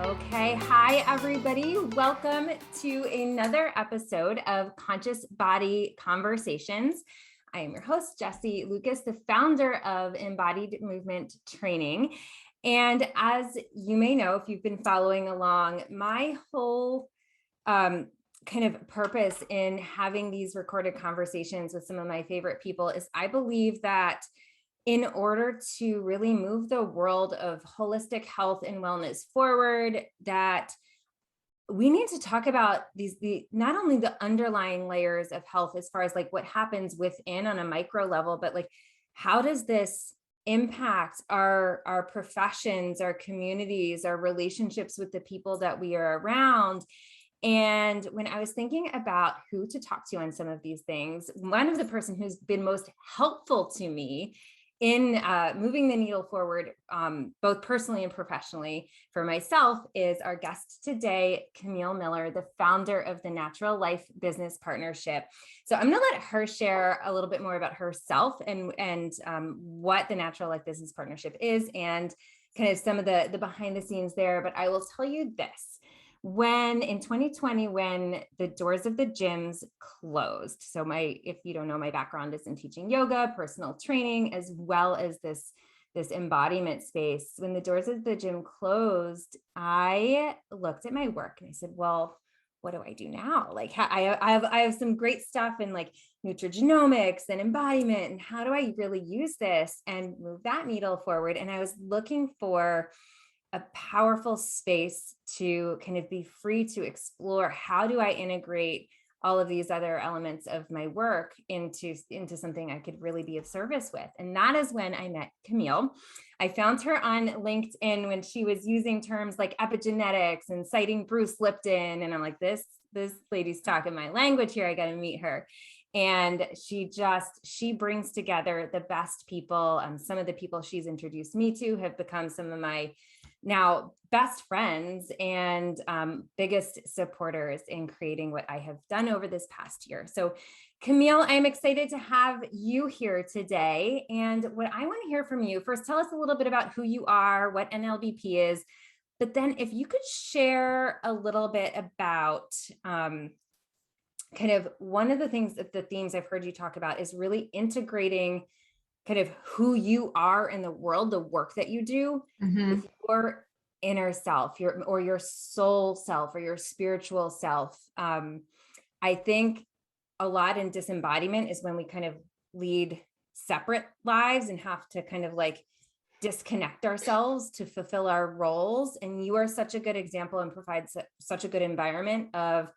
Okay, hi everybody. Welcome to another episode of Conscious Body Conversations. I am your host, Jessie Lucas, the founder of Embodied Movement Training. And as you may know, if you've been following along, my whole kind of purpose in having these recorded conversations with some of my favorite people is I believe that in order to really move the world of holistic health and wellness forward, that we need to talk about not only the underlying layers of health as far as like what happens within on a micro level, but like how does this impact our professions, our communities, our relationships with the people that we are around. And when I was thinking about who to talk to on some of these things, one of the person who's been most helpful to me in moving the needle forward, both personally and professionally for myself, is our guest today, Camille Miller, the founder of the Natural Life Business Partnership. So I'm going to let her share a little bit more about herself and what the Natural Life Business Partnership is and kind of some of the behind the scenes there. But I will tell you this. In 2020, when the doors of the gyms closed, so if you don't know, my background is in teaching yoga, personal training, as well as this embodiment space. When the doors of the gym closed, I looked at my work and I said, well, what do I do now? Like I have some great stuff in like nutrigenomics and embodiment, and how do I really use this and move that needle forward? And I was looking for a powerful space to kind of be free to explore how do I integrate all of these other elements of my work into something I could really be of service with. And that is when I met Camille. I found her on LinkedIn when she was using terms like epigenetics and citing Bruce Lipton. And I'm like, this lady's talking my language here. I got to meet her. And she brings together the best people. Some of the people she's introduced me to have become some of my now best friends and biggest supporters in creating what I have done over this past year. So Camille, I'm excited to have you here today. And what I want to hear from you, first, tell us a little bit about who you are, what NLBP is, but then if you could share a little bit about kind of one of the themes I've heard you talk about is really integrating kind of who you are in the world, the work that you do with your inner self, your soul self or your spiritual self. I think a lot in disembodiment is when we kind of lead separate lives and have to kind of like disconnect ourselves to fulfill our roles. And you are such a good example and provide such a good environment of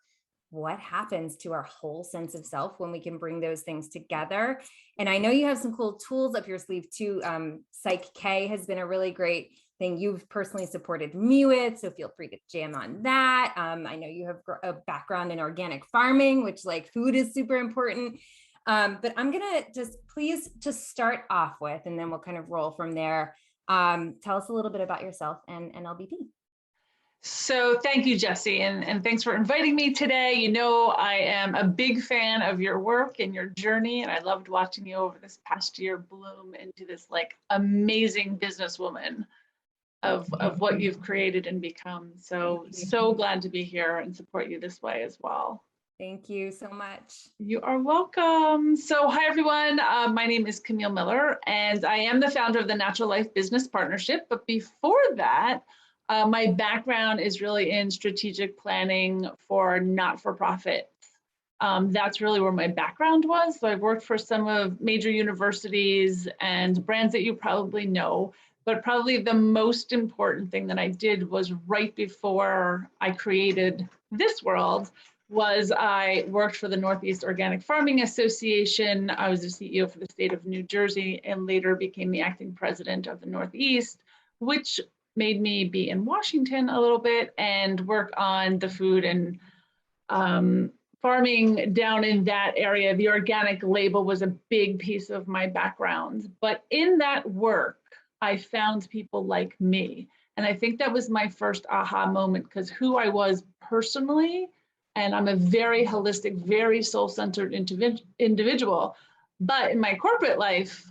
what happens to our whole sense of self when we can bring those things together. And I know you have some cool tools up your sleeve too. Psych-K has been a really great thing you've personally supported me with, so feel free to jam on that. I know you have a background in organic farming, which like food is super important. But I'm gonna please start off with, and then we'll kind of roll from there. Tell us a little bit about yourself and LBP. So thank you, Jessie, and thanks for inviting me today. You know, I am a big fan of your work and your journey, and I loved watching you over this past year bloom into this like amazing businesswoman of what you've created and become. So glad to be here and support you this way as well. Thank you so much. You are welcome. So hi, everyone. My name is Camille Miller, and I am the founder of the Natural Life Business Partnership. But before that, my background is really in strategic planning for not-for-profit. That's really where my background was. So I've worked for some of major universities and brands that you probably know, but probably the most important thing that I did was right before I created this world was I worked for the Northeast Organic Farming Association. I was the CEO for the state of New Jersey and later became the acting president of the Northeast, which made me be in Washington a little bit and work on the food and farming down in that area. The organic label was a big piece of my background. But in that work, I found people like me. And I think that was my first aha moment, because who I was personally, and I'm a very holistic, very soul-centered individual. But in my corporate life,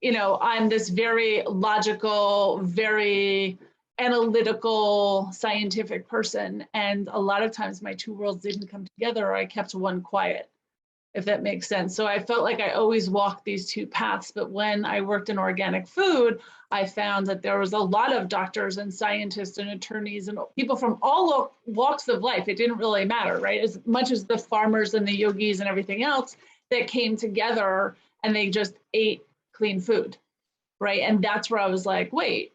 you know, I'm this very logical, very analytical, scientific person. And a lot of times my two worlds didn't come together, or I kept one quiet, if that makes sense. So I felt like I always walked these two paths. But when I worked in organic food, I found that there was a lot of doctors and scientists and attorneys and people from all walks of life. It didn't really matter, right? As much as the farmers and the yogis and everything else that came together and they just ate clean food, right? And that's where I was like, wait,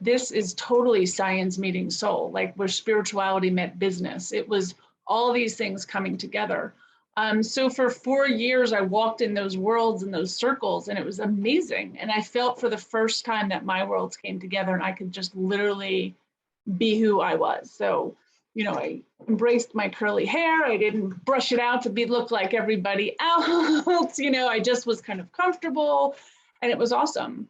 this is totally science meeting soul, like where spirituality met business. It was all these things coming together. So for 4 years, I walked in those worlds and those circles, and it was amazing. And I felt for the first time that my worlds came together and I could just literally be who I was. So, I embraced my curly hair. I didn't brush it out to look like everybody else. I just was kind of comfortable, and it was awesome.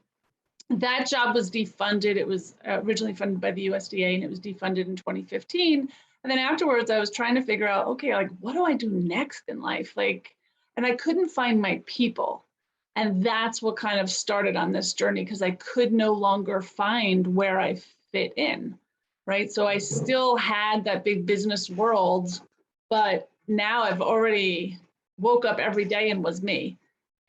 That job was defunded. It was originally funded by the USDA, and it was defunded in 2015. And then afterwards, I was trying to figure out, okay, like, what do I do next in life? And I couldn't find my people. And that's what kind of started on this journey, because I could no longer find where I fit in, right? So I still had that big business world, but now I've already woke up every day and was me.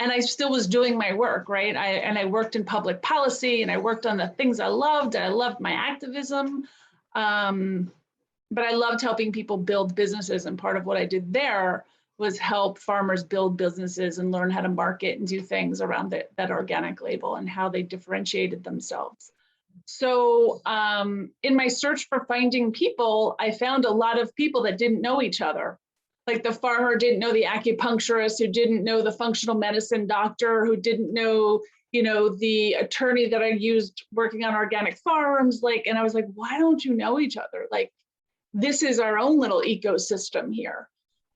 And I still was doing my work, right? I worked in public policy, and I worked on the things I loved. I loved my activism. But I loved helping people build businesses. And part of what I did there was help farmers build businesses and learn how to market and do things around that organic label and how they differentiated themselves. So in my search for finding people, I found a lot of people that didn't know each other. Like the farmer didn't know the acupuncturist, who didn't know the functional medicine doctor, who didn't know the attorney that I used working on organic farms. And I was like, why don't you know each other? This is our own little ecosystem here.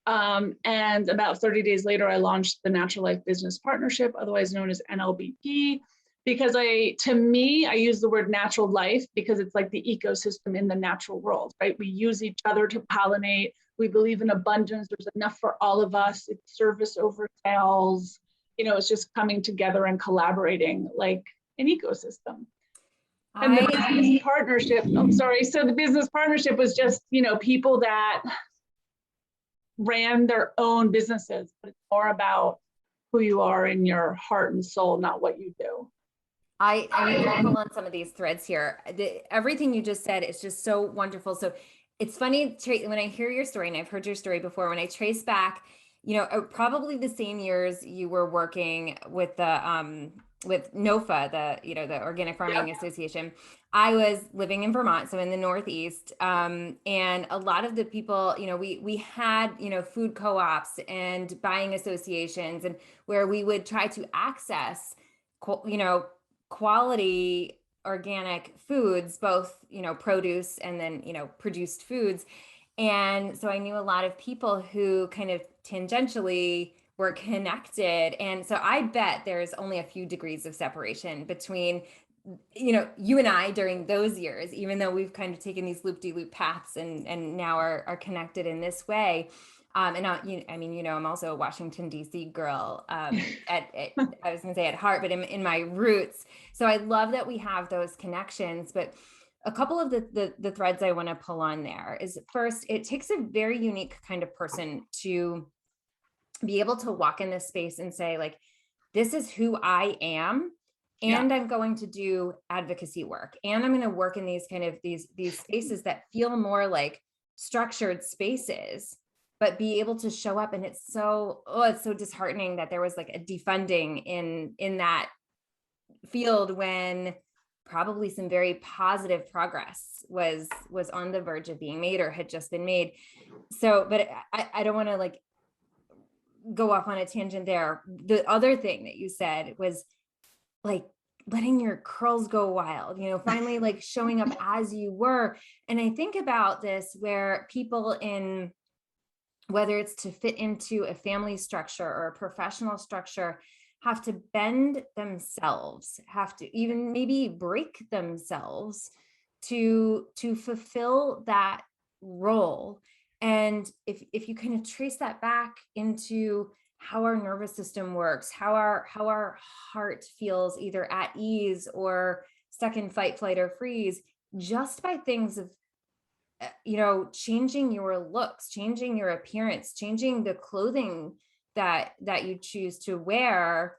And about 30 days later, I launched the Natural Life Business Partnership, otherwise known as NLBP, because to me, I use the word natural life because it's like the ecosystem in the natural world, right? We use each other to pollinate. We believe in abundance. There's enough for all of us. It's service over sales. It's just coming together and collaborating like an ecosystem. And the business partnership, so the business partnership was just, people that ran their own businesses, but it's more about who you are in your heart and soul, not what you do. I need to pull on some of these threads here. Everything you just said is just so wonderful. So it's funny when I hear your story, and I've heard your story before, when I trace back, probably the same years you were working with the with NOFA, the Organic Farming Association. I was living in Vermont, so in the Northeast, and a lot of the people, we had, food co-ops and buying associations, and where we would try to access, quality organic foods, both, produce and then, produced foods. And so I knew a lot of people who kind of tangentially were connected. And so I bet there's only a few degrees of separation between, you and I during those years, even though we've kind of taken these loop-de-loop paths and now are connected in this way. And now, I'm also a Washington, D.C. girl, I was gonna say at heart, but in my roots. So I love that we have those connections. But a couple of the threads I want to pull on there is, first, it takes a very unique kind of person to be able to walk in this space and say, like, this is who I am, and I'm going to do advocacy work, and I'm going to work in these kind of these spaces that feel more like structured spaces, but be able to show up. And it's so disheartening that there was like a defunding in that field when probably some very positive progress was on the verge of being made or had just been made. So, but I don't want to go off on a tangent there. The other thing that you said was letting your curls go wild, finally showing up as you were. And I think about this where people whether it's to fit into a family structure or a professional structure, have to bend themselves, have to even maybe break themselves to fulfill that role. And if you kind of trace that back into how our nervous system works, how our heart feels either at ease or stuck in fight, flight, or freeze, just by things of, changing your looks, changing your appearance, changing the clothing that you choose to wear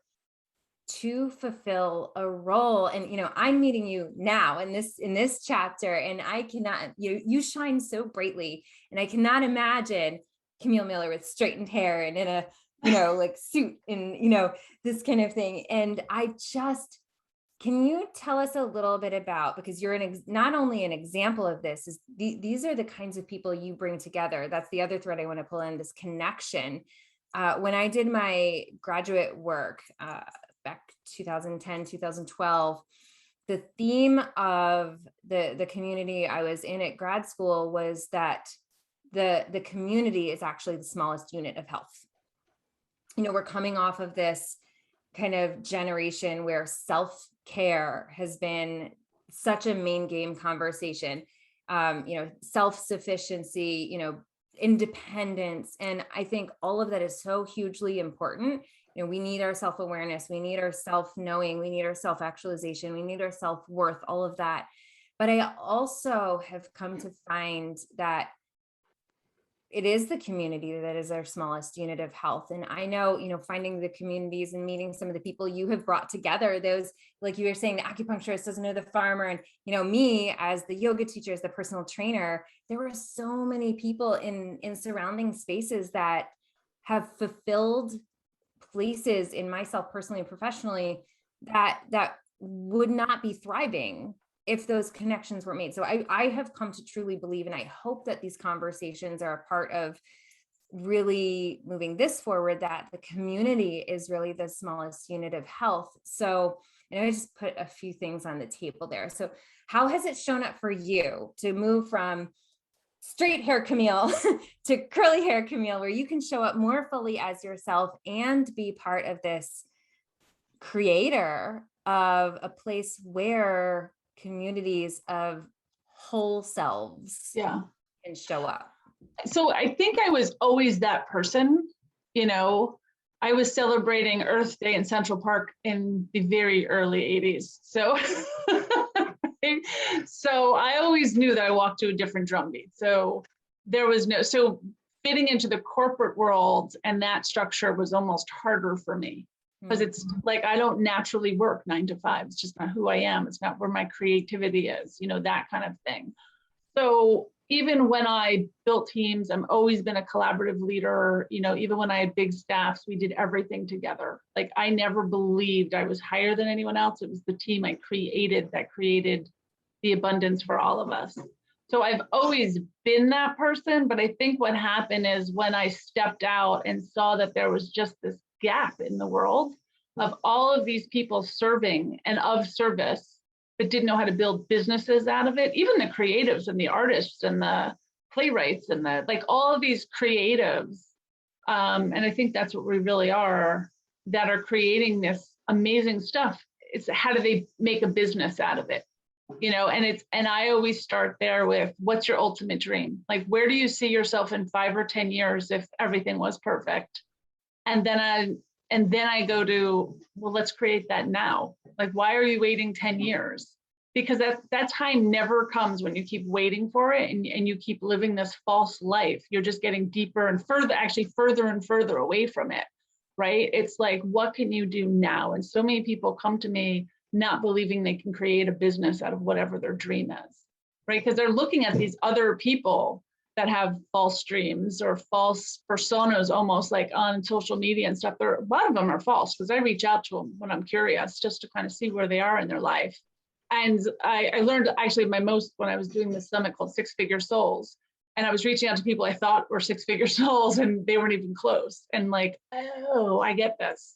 to fulfill a role. And I'm meeting you now in this chapter, and I cannot, you shine so brightly, and I cannot imagine Camille Miller with straightened hair and in a like suit and this kind of thing. And can you tell us a little bit about, because you're not only an example of this, these are the kinds of people you bring together. That's the other thread I want to pull in, this connection. When I did my graduate work back 2010, 2012, the theme of the community I was in at grad school was that the community is actually the smallest unit of health. We're coming off of this kind of generation where self-care has been such a main game conversation, self-sufficiency, independence. And I think all of that is so hugely important. We need our self-awareness, we need our self-knowing, we need our self-actualization, we need our self-worth, all of that. But I also have come to find that it is the community that is our smallest unit of health. And I know, finding the communities and meeting some of the people you have brought together, those, like you were saying, the acupuncturist doesn't know the farmer, and, me as the yoga teacher, as the personal trainer, there were so many people in surrounding spaces that have fulfilled places in myself personally and professionally that would not be thriving if those connections were made. So I have come to truly believe, and I hope that these conversations are a part of really moving this forward, that the community is really the smallest unit of health. So, and I just put a few things on the table there. So how has it shown up for you to move from straight hair Camille to curly hair Camille, where you can show up more fully as yourself and be part of this creator of a place where communities of whole selves can show up? So I think I was always that person. I was celebrating Earth Day in Central Park in the very early 80s. So so I always knew that I walked to a different drumbeat. So there was so fitting into the corporate world and that structure was almost harder for me, because it's like, I don't naturally work 9 to 5. It's just not who I am. It's not where my creativity is, that kind of thing. So even when I built teams, I've always been a collaborative leader. Even when I had big staffs, we did everything together. Like, I never believed I was higher than anyone else. It was the team I created that created the abundance for all of us. So I've always been that person. But I think what happened is when I stepped out and saw that there was just this gap in the world of all of these people serving and of service, but didn't know how to build businesses out of it. Even the creatives and the artists and the playwrights and all of these creatives. And I think that's what we really are, that are creating this amazing stuff. It's how do they make a business out of it? And I always start there with, what's your ultimate dream? Like, where do you see yourself in 5 or 10 years if everything was perfect? And then I go to, well, let's create that now. Like, why are you waiting 10 years? Because that time never comes when you keep waiting for it and you keep living this false life. You're just getting deeper and further and further away from it, right? It's like, what can you do now? And so many people come to me not believing they can create a business out of whatever their dream is, right? Because they're looking at these other people that have false dreams or false personas, almost like on social media and stuff. A lot of them are false, because I reach out to them when I'm curious, just to kind of see where they are in their life. And I learned actually when I was doing this summit called 6-Figure Souls, and I was reaching out to people I thought were 6-figure souls, and they weren't even close. And like, oh, I get this.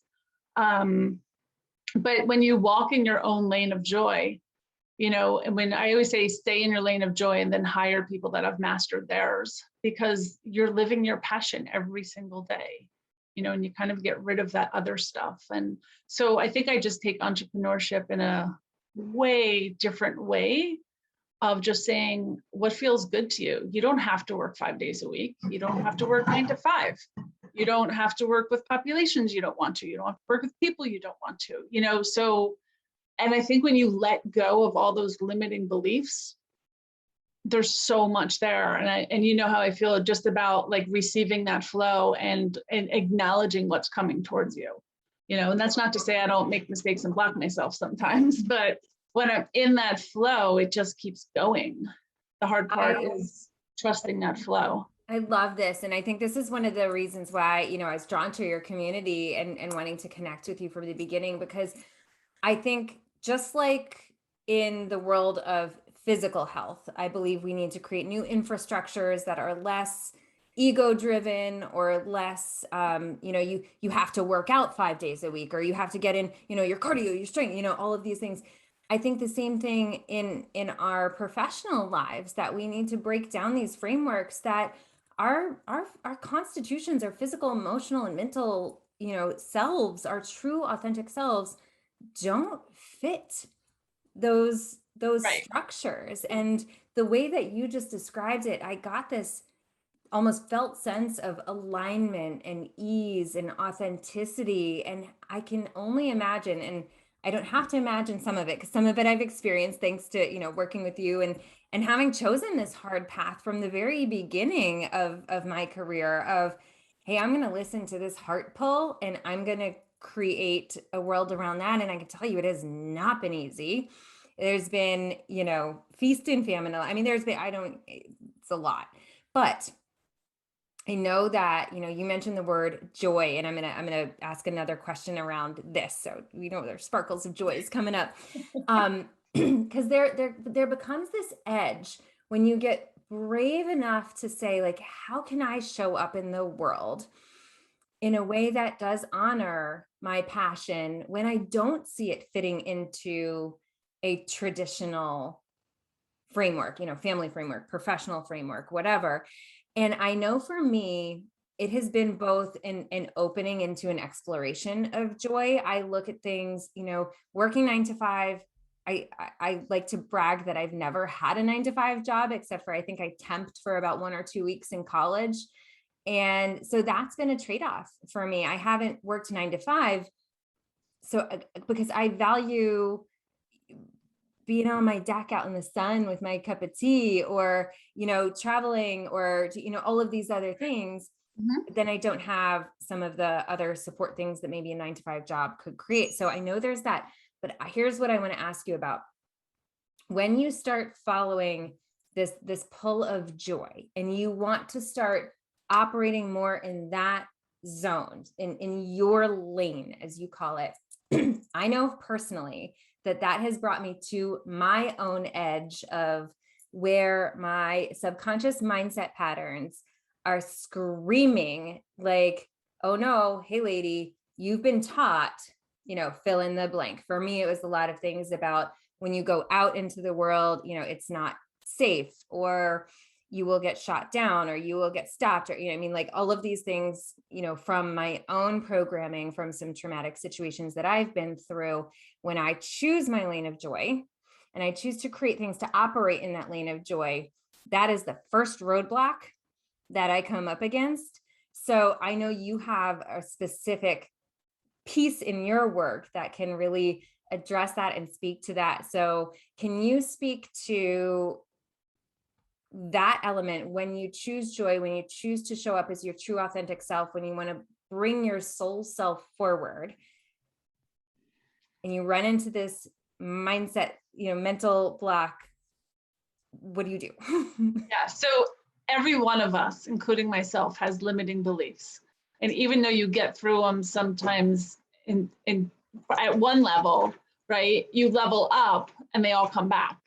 But when you walk in your own lane of joy, and when I always say, stay in your lane of joy and then hire people that have mastered theirs, because you're living your passion every single day, and you kind of get rid of that other stuff. And so I think I just take entrepreneurship in a way different way of just saying, what feels good to you? You don't have to work 5 days a week. You don't have to work 9 to 5. You don't have to work with populations you don't want to. You don't have to work with people you don't want to, so, and I think when you let go of all those limiting beliefs, there's so much there. And you know how I feel just about like receiving that flow and acknowledging what's coming towards you, and that's not to say I don't make mistakes and block myself sometimes, but when I'm in that flow, it just keeps going. The hard part is trusting that flow. I love this. And I think this is one of the reasons why, I was drawn to your community and wanting to connect with you from the beginning, because I think just like in the world of physical health, I believe we need to create new infrastructures that are less ego driven or less, you have to work out 5 days a week, or you have to get in, your cardio, your strength, all of these things. I think the same thing in our professional lives, that we need to break down these frameworks that our constitutions, our physical, emotional, and mental, selves, our true authentic selves, don't fit those Right. structures. And the way that you just described it, I got this almost felt sense of alignment and ease and authenticity. And I can only imagine, and I don't have to imagine some of it, because some of it I've experienced thanks to, working with you and having chosen this hard path from the very beginning of my career of, hey, I'm going to listen to this heart pull and I'm going to create a world around that. And I can tell you, it has not been easy. There's been, feast and famine. I mean, it's a lot, but I know that, you mentioned the word joy, and I'm going to ask another question around this. So, there's sparkles of joys coming up. Because there becomes this edge when you get brave enough to say, like, how can I show up in the world in a way that does honor my passion when I don't see it fitting into a traditional framework, family framework, professional framework, whatever. And I know for me, it has been both an opening into an exploration of joy. I look at things, working 9 to 5. I like to brag that I've never had a 9 to 5 job, except for I think I temped for about 1 or 2 weeks in college. And so that's been a trade-off for me. I haven't worked 9 to 5. So because I value being on my deck out in the sun with my cup of tea, or, traveling, or, all of these other things, then I don't have some of the other support things that maybe a 9 to 5 job could create. So I know there's that, but here's what I want to ask you about. When you start following this pull of joy and you want to start operating more in that zone, in your lane, as you call it, I know personally that has brought me to my own edge of where my subconscious mindset patterns are screaming like, oh no, hey lady, you've been taught, fill in the blank. For me, it was a lot of things about when you go out into the world, it's not safe, or you will get shot down, or you will get stopped, or, like all of these things, from my own programming, from some traumatic situations that I've been through. When I choose my lane of joy and I choose to create things to operate in that lane of joy, that is the first roadblock that I come up against. So I know you have a specific piece in your work that can really address that and speak to that. So can you speak to that element when you choose joy, when you choose to show up as your true authentic self, when you want to bring your soul self forward and you run into this mindset, mental block, what do you do? Yeah, so every one of us, including myself, has limiting beliefs. And even though you get through them sometimes at one level, right, you level up and they all come back.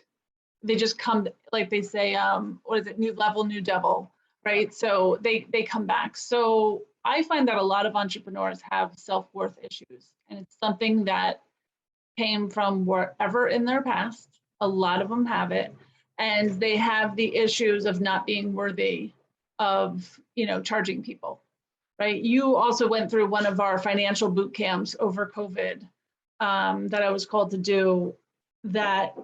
They just come, like they say, what is it, new level, new devil, right? So they come back. So I find that a lot of entrepreneurs have self-worth issues, and it's something that came from wherever in their past. A lot of them have it, and they have the issues of not being worthy of, charging people, right? You also went through one of our financial boot camps over COVID that I was called to do, that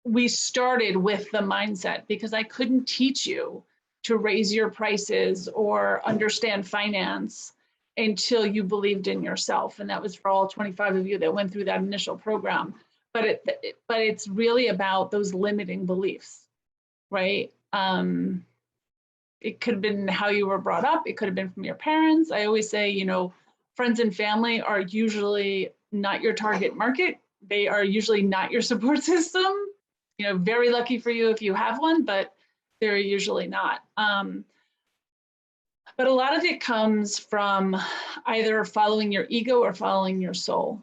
we started with the mindset, because I couldn't teach you to raise your prices or understand finance until you believed in yourself. And that was for all 25 of you that went through that initial program. But it's really about those limiting beliefs, right? It could have been how you were brought up. It could have been from your parents. I always say, you know, friends and family are usually not your target market. They are usually not your support system. You know, very lucky for you if you have one, but they're usually not. But a lot of it comes from either following your ego or following your soul,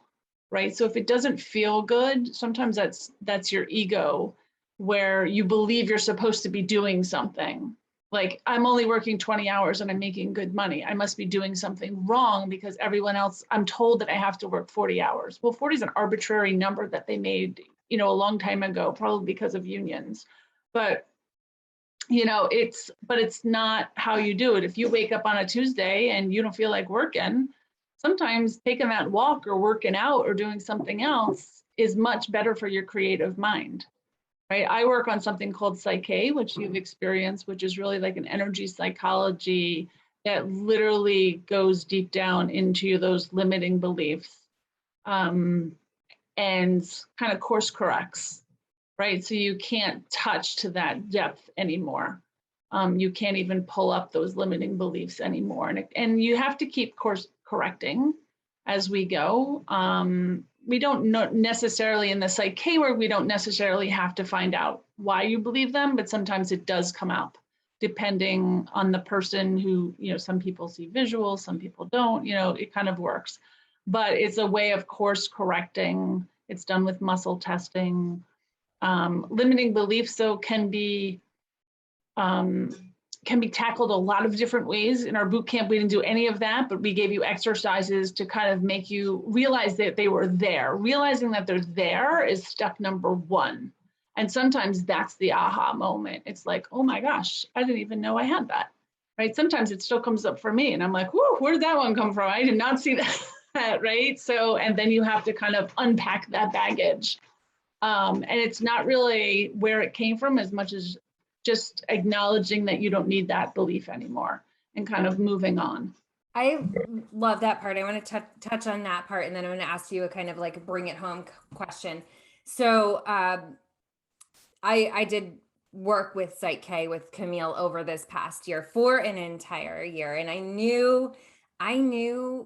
right? So if it doesn't feel good, sometimes that's your ego, where you believe you're supposed to be doing something. Like, I'm only working 20 hours and I'm making good money. I must be doing something wrong because everyone else, I'm told that I have to work 40 hours. Well, 40 is an arbitrary number that they made, you know, a long time ago, probably because of unions. But you know, it's not how you do it. If you wake up on a Tuesday and you don't feel like working, sometimes taking that walk or working out or doing something else is much better for your creative mind, right? I work on something called Psych-K, which you've experienced, which is really like an energy psychology that literally goes deep down into those limiting beliefs, and kind of course corrects, right? So you can't touch to that depth anymore. You can't even pull up those limiting beliefs anymore. And you have to keep course correcting as we go. We don't necessarily, in the Psych-K work, we don't necessarily have to find out why you believe them, but sometimes it does come up depending on the person who, you know, some people see visuals, some people don't, you know, it kind of works. But it's a way of course correcting. It's done with muscle testing. Limiting beliefs, though, can be tackled a lot of different ways. In our boot camp, we didn't do any of that, but we gave you exercises to kind of make you realize that they were there. Realizing that they're there is step number one. And sometimes that's the aha moment. It's like, oh my gosh, I didn't even know I had that, right? Sometimes it still comes up for me and I'm like, whoa, where did that one come from? I did not see that, right? So, and then you have to kind of unpack that baggage. And it's not really where it came from as much as just acknowledging that you don't need that belief anymore and kind of moving on. I love that part. I want to touch on that part, and then I'm going to ask you a kind of like bring it home question. So I did work with Psych-K with Camille over this past year for an entire year, and I knew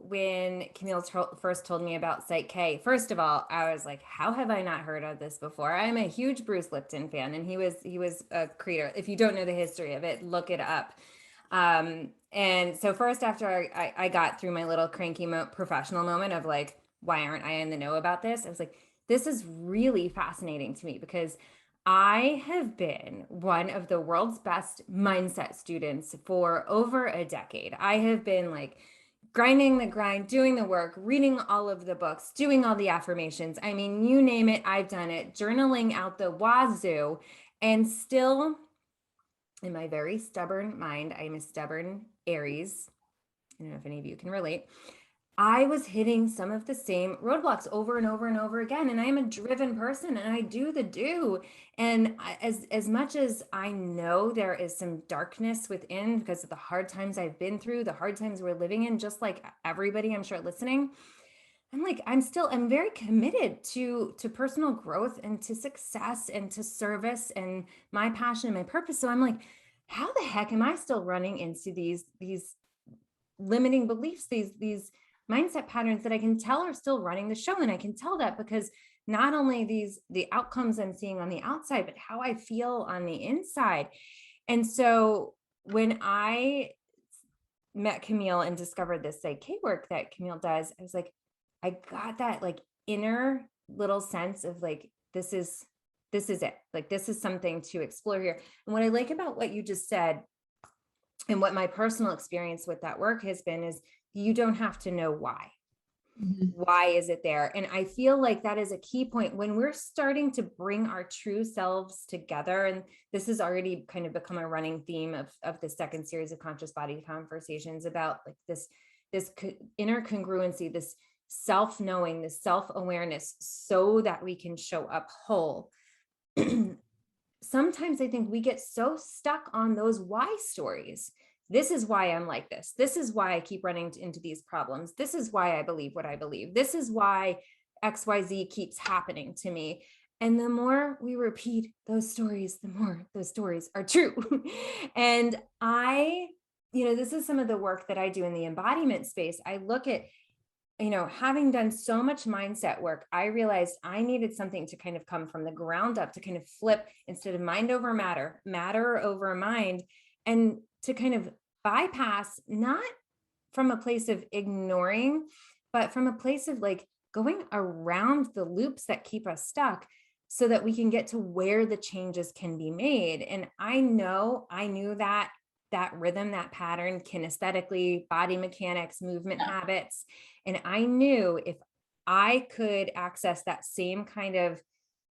when Camille first told me about Psych-K, first of all, I was like, how have I not heard of this before? I'm a huge Bruce Lipton fan, and he was a creator. If you don't know the history of it, look it up. And so first, after I got through my little cranky professional moment of like, why aren't I in the know about this? I was like, this is really fascinating to me because I have been one of the world's best mindset students for over a decade. I have been like grinding the grind, doing the work, reading all of the books, doing all the affirmations. I mean, you name it, I've done it, journaling out the wazoo. And still, in my very stubborn mind, I'm a stubborn Aries. I don't know if any of you can relate. I was hitting some of the same roadblocks over and over and over again. And I'm a driven person and I do the do. And as much as I know there is some darkness within because of the hard times I've been through, the hard times we're living in, just like everybody I'm sure listening, I'm very committed to personal growth and to success and to service and my passion and my purpose. So I'm like, how the heck am I still running into these limiting beliefs, these mindset patterns that I can tell are still running the show? And I can tell that because not only the outcomes I'm seeing on the outside, but how I feel on the inside. And so when I met Camille and discovered this Psych-K work that Camille does, I was like, I got that like inner little sense of like, this is it. Like, this is something to explore here. And what I like about what you just said and what my personal experience with that work has been is you don't have to know why. Mm-hmm. Why is it there? And I feel like that is a key point when we're starting to bring our true selves together. And this has already kind of become a running theme of the second series of Conscious Body Conversations about like this inner congruency, this self-knowing, this self-awareness so that we can show up whole. Sometimes I think we get so stuck on those why stories. This is why I'm like this. This is why I keep running into these problems. This is why I believe what I believe. This is why XYZ keeps happening to me. And the more we repeat those stories, the more those stories are true. And this is some of the work that I do in the embodiment space. I look at, having done so much mindset work, I realized I needed something to kind of come from the ground up, to kind of flip instead of mind over matter, matter over mind, and to kind of bypass, not from a place of ignoring, but from a place of like going around the loops that keep us stuck so that we can get to where the changes can be made. And I knew that rhythm, that pattern, kinesthetically, body mechanics, movement habits. And I knew if I could access that same kind of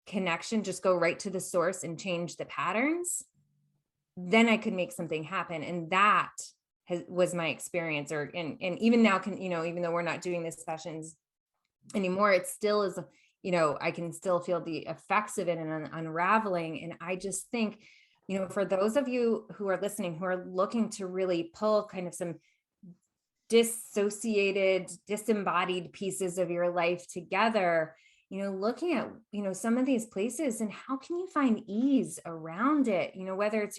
connection, just go right to the source and change the patterns, then I could make something happen. And that was my experience. And even now, even though we're not doing these sessions anymore, it still is, I can still feel the effects of it and unraveling. And I just think, for those of you who are listening, who are looking to really pull kind of some dissociated, disembodied pieces of your life together, looking at, some of these places and how can you find ease around it, whether it's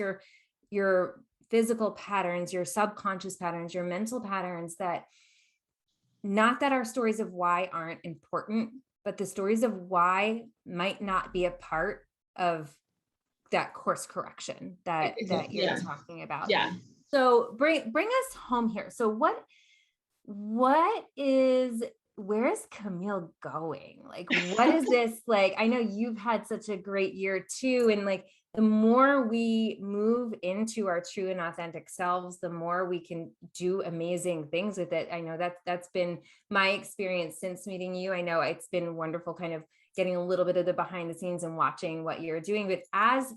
your physical patterns, your subconscious patterns, your mental patterns, that not that our stories of why aren't important, but the stories of why might not be a part of that course correction that you're talking about. Yeah. So bring us home here. So where is Camille going? Like, what is this? Like, I know you've had such a great year too. And like, the more we move into our true and authentic selves, the more we can do amazing things with it. I know that's been my experience since meeting you. I know it's been wonderful kind of getting a little bit of the behind the scenes and watching what you're doing. But as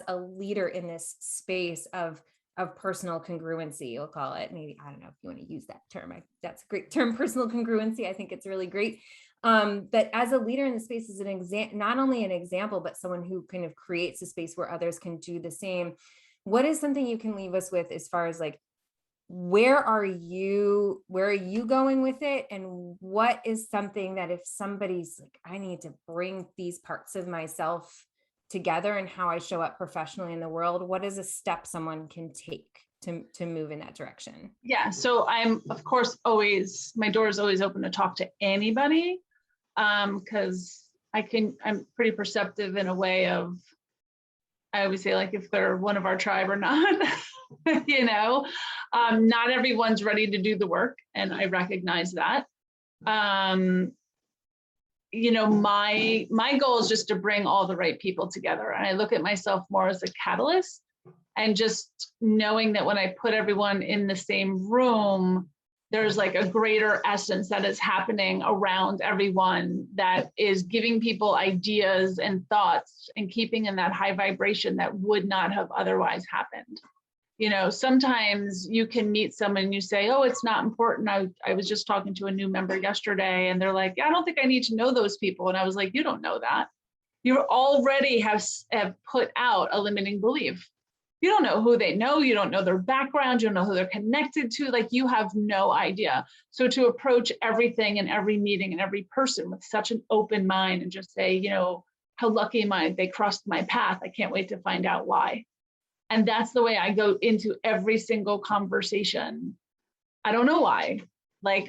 a leader in this space of personal congruency, you'll call it, maybe, I don't know if you want to use that term. That's a great term, personal congruency. I think it's really great. But as a leader in the space, is not only an example, but someone who kind of creates a space where others can do the same. What is something you can leave us with as far as like, where are you going with it? And what is something that if somebody's like, I need to bring these parts of myself together and how I show up professionally in the world, what is a step someone can take to move in that direction? Yeah. So I'm, of course, my door is always open to talk to anybody. Cause I'm pretty perceptive in a way of, I always say, like, if they're one of our tribe or not, not everyone's ready to do the work. And I recognize that. My goal is just to bring all the right people together. And I look at myself more as a catalyst, and just knowing that when I put everyone in the same room, there's like a greater essence that is happening around everyone that is giving people ideas and thoughts and keeping in that high vibration that would not have otherwise happened. Sometimes you can meet someone and you say, oh, it's not important. I was just talking to a new member yesterday and they're like, I don't think I need to know those people. And I was like, you don't know that. You already have put out a limiting belief. You don't know who they know. You don't know their background. You don't know who they're connected to. Like, you have no idea. So to approach everything and every meeting and every person with such an open mind and just say, how lucky am I they crossed my path. I can't wait to find out why. And that's the way I go into every single conversation. I don't know why,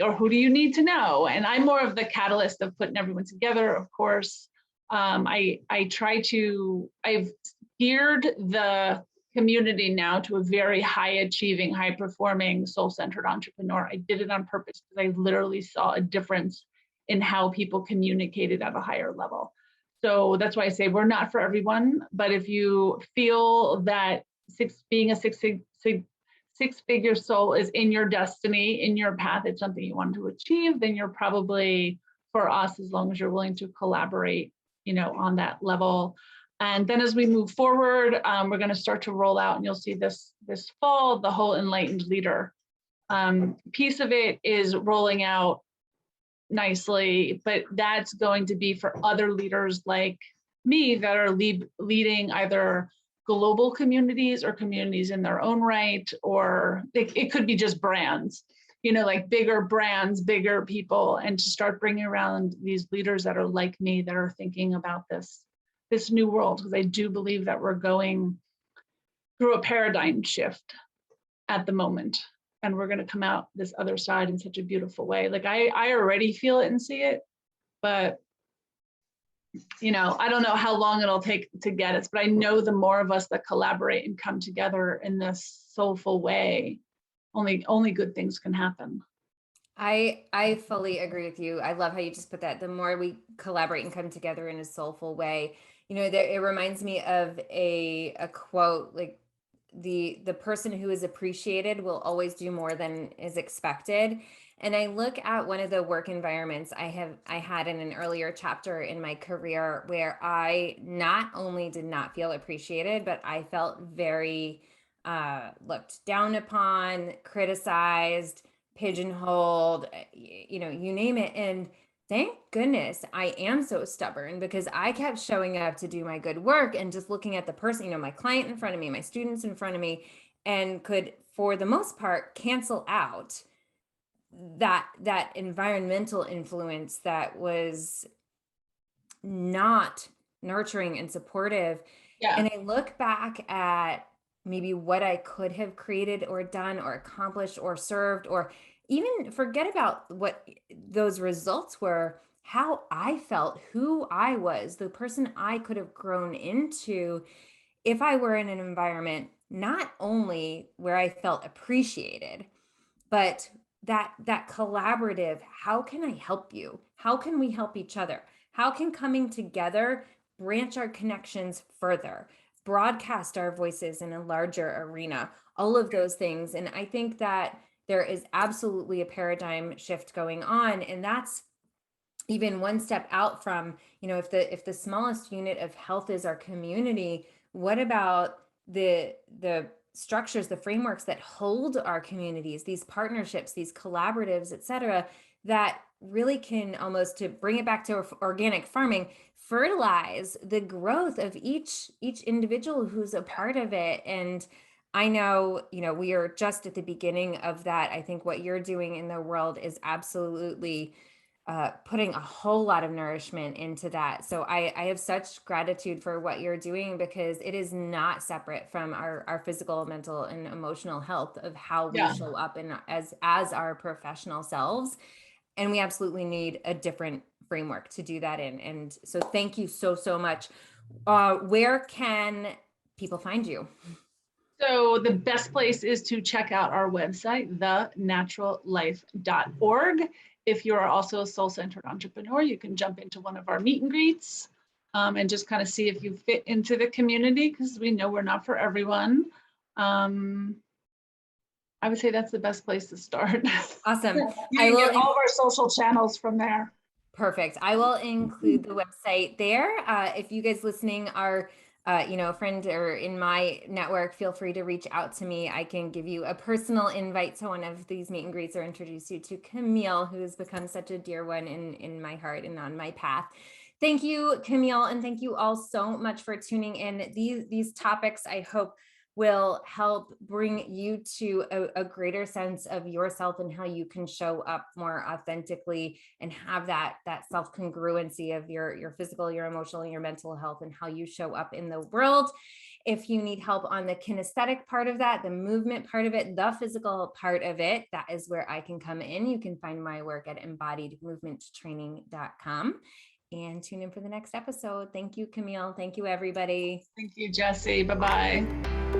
or who do you need to know? And I'm more of the catalyst of putting everyone together, of course. I've geared the community now to a very high achieving, high performing, soul-centered entrepreneur. I did it on purpose because I literally saw a difference in how people communicated at a higher level. So that's why I say we're not for everyone, but if you feel that being a six-figure soul is in your destiny, in your path, it's something you want to achieve, then you're probably for us, as long as you're willing to collaborate, on that level. And then as we move forward, we're going to start to roll out, and you'll see this fall, the whole Enlightened Leader piece of it is rolling out nicely, but that's going to be for other leaders like me that are leading either global communities or communities in their own right, or it could be just brands. like bigger brands, bigger people, and to start bringing around these leaders that are like me, that are thinking about this new world, because I do believe that we're going through a paradigm shift at the moment, and we're going to come out this other side in such a beautiful way. Like I already feel it and see it, but I don't know how long it'll take to get us, but I know the more of us that collaborate and come together in this soulful way, only good things can happen. I fully agree with you. I love how you just put that. The more we collaborate and come together in a soulful way, it reminds me of a quote, like the person who is appreciated will always do more than is expected. And I look at one of the work environments I had in an earlier chapter in my career where I not only did not feel appreciated, but I felt very looked down upon, criticized, pigeonholed, you name it. And thank goodness I am so stubborn, because I kept showing up to do my good work and just looking at the person, my client in front of me, my students in front of me, and could, for the most part, cancel out that environmental influence that was not nurturing and supportive. Yeah. And I look back at maybe what I could have created or done or accomplished or served, or even forget about what those results were, how I felt, who I was, the person I could have grown into if I were in an environment not only where I felt appreciated, but that collaborative, how can I help you? How can we help each other? How can coming together branch our connections further, broadcast our voices in a larger arena, all of those things. And I think that there is absolutely a paradigm shift going on. And that's even one step out from, if the smallest unit of health is our community, what about the structures, the frameworks that hold our communities, these partnerships, these collaboratives, et cetera, that really can, almost, to bring it back to organic farming, fertilize the growth of each individual who's a part of it. And I know, we are just at the beginning of that. I think what you're doing in the world is absolutely putting a whole lot of nourishment into that. So I have such gratitude for what you're doing, because it is not separate from our physical, mental, and emotional health of how we show up in as our professional selves. And we absolutely need a different framework to do that in. And so thank you so much. Where can people find you? So the best place is to check out our website, thenaturallife.org. If you are also a soul-centered entrepreneur, you can jump into one of our meet and greets and just kind of see if you fit into the community, because we know we're not for everyone. I would say that's the best place to start. Awesome. You can get all of our social channels from there. Perfect. I will include the website there. If you guys listening are a friend or in my network, feel free to reach out to me. I can give you a personal invite to one of these meet and greets, or introduce you to Camille, who has become such a dear one in my heart and on my path. Thank you, Camille, and thank you all so much for tuning in. These topics, I hope, will help bring you to a greater sense of yourself and how you can show up more authentically and have that self-congruency of your physical, your emotional, your mental health, and how you show up in the world. If you need help on the kinesthetic part of that, the movement part of it, the physical part of it, that is where I can come in. You can find my work at embodiedmovementtraining.com. And tune in for the next episode. Thank you, Camille. Thank you, everybody. Thank you, Jessie. Bye-bye.